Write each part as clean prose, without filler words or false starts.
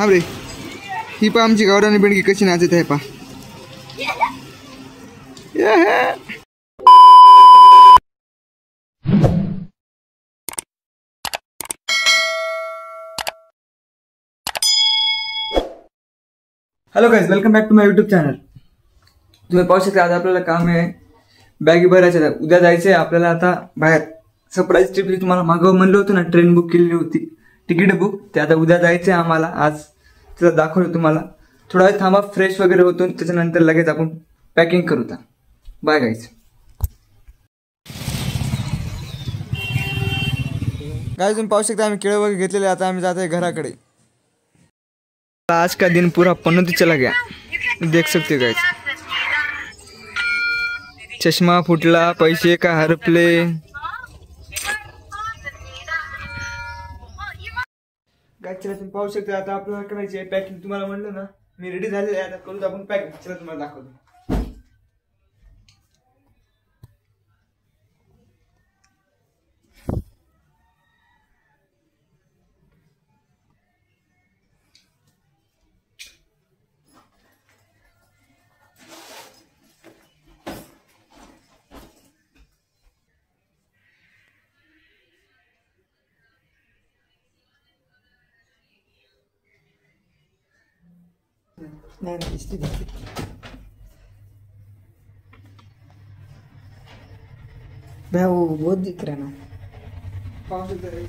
थांब रे, ही पा आमची गावरानी बेंडकी कशी नाचत आहे पा. Hello guys, welcome back to my YouTube channel. तुम्ही पाहू शकता आज आपल्याला काम आहे बॅगी भरायच्या. उद्या जायचंय आपल्याला आता बाहेर. सरप्राईज ट्रिप तुम्हाला मागं म्हणलं होतं ना, ट्रेन बुक केलेली होती, तिकीट बुक. ते आता उद्या जायचंय आम्हाला. आज तिला दाखवलं तुम्हाला. थोडा वेळ थांबा, फ्रेश वगैरे होतो, त्याच्यानंतर लगेच आपण पॅकिंग करू. Bye guys. गाइस तुम्ही पाहू शकता आम्ही केळं वगैरे घेतलेले. आता आम्ही जात आहे घराकडे. आज का दिन पूरा पनौती चला गया, देख सकते गाइस. चष्मा फुटला, पैसे का हरपले. गाइस चला तुम्ही पाहू शकता आता आपल्याला करायची आहे पॅकिंग. तुम्हाला म्हणलं ना मी रेडी झालेलं आहे, आता करू आपण पॅकिंग. चला तुम्हाला दाखवतो. नहीं इसकी देखिए. भाई वो बहुत दिख रहा है ना. पाहू शकता रे.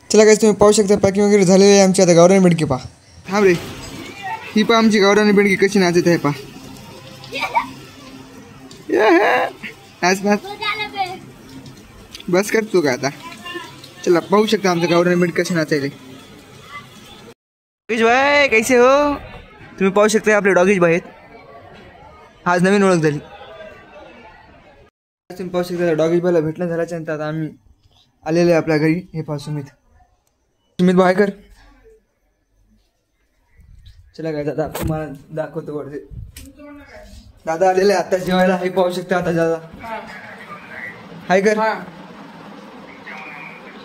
चला गाइस तुम्ही पाहू शकता पॅकिंग वगैरे झालेली आहे आमची. आता गावरानी बेंडकी पा. थांब रे, ही पा आमची गावरानी बेंडकी कशी नाचत आहे पा. बस करतो का आता. चला पाहू शकता आमचं गावरानी बेंडकी कशी नाचायले. डॉगीज भाई कैसे हो. तुम्ही पाहू शकता आपले डॉगीज भाई आहेत. आज नवीन ओळख झाली. तुम्ही पाहू शकता डॉगीज भाईला भेटणं झाल्याच्या नंतर आता आम्ही आलेले आपल्या घरी. हे पहा सुमित भाई कर. चला काय दादा तुम्हाला दाखवतो वरती. दादा आलेले आता जेवायला. हे पाहू शकता आता दादा हाय कर.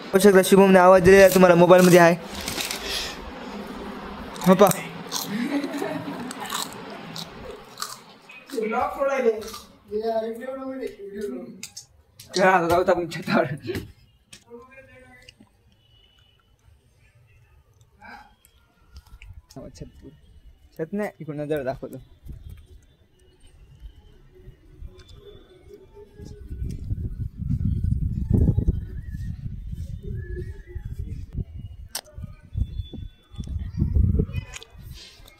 पाहू शकता शुभमने आवाज दिलेला तुम्हाला मोबाईल मध्ये आहे. हो पा जाऊ आपण छतावर. छत नाही इकडून नजर दाखवतो.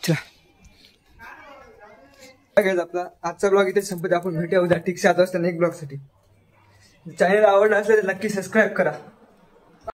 चला आपला आजचा ब्लॉग इथे संपत. आपण भेटूया उद्या ठीक 7 वाजता एक ब्लॉग साठी. चॅनल आवडला असेल तर नक्की सबस्क्राईब करा.